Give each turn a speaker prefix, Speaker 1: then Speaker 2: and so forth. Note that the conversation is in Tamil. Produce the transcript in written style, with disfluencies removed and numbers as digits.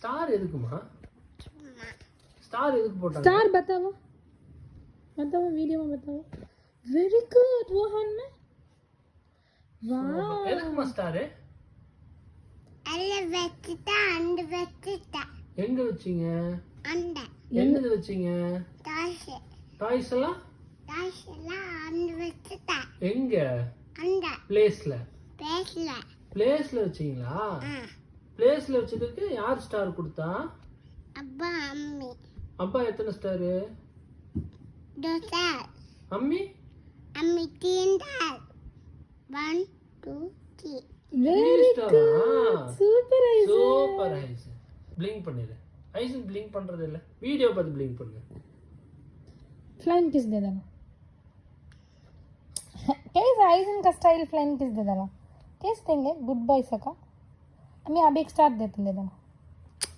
Speaker 1: ஸ்டார் எதுக்குமா? स्टार எதுக்கு போட்டாங்க?
Speaker 2: स्टार बताओ बताओ वीडियो में बताओ। वेरी गुड रोहन में वाह
Speaker 1: எதுக்குமா ஸ்டார்?
Speaker 3: அல்ல வெச்சிட்டா அண்ட் வெச்சிட்டா.
Speaker 1: எங்க வச்சீங்க?
Speaker 3: அண்ட.
Speaker 1: என்னது வச்சீங்க?
Speaker 3: டாய்ஸ்.
Speaker 1: டாய்ஸ் எல்லாம்?
Speaker 3: டாய்ஸ் எல்லாம் அண்ட் வெச்சிட்டா.
Speaker 1: எங்க?
Speaker 3: அண்ட.
Speaker 1: பிளேஸ்ல.
Speaker 3: பிளேஸ்ல.
Speaker 1: பிளேஸ்ல வச்சீங்களா? பிளேஸ்ல வச்சதுக்கு யார் ஸ்டார் கொடுத்தா?
Speaker 3: அப்பா அம்மி.
Speaker 1: அப்பா எத்தனை ஸ்டார்?
Speaker 3: ஸ்டார்.
Speaker 1: அம்மி?
Speaker 3: அம்மி தீண்டால் 1 2 3.
Speaker 2: Very good super eyes
Speaker 1: super eyes. Blink பண்ணிரு. ஐஸ் ப்ளிங்க் பண்றது இல்ல. வீடியோ பார்த்து ப்ளிங்க் பண்ணு.
Speaker 2: फ्लाइंग किस दे देना कैसे आइसन का स्टाइल फ्लाइंग किस दे देना कैसे देंगे गुड बॉय सका हमें अभी एक स्टार्ट देते दे देना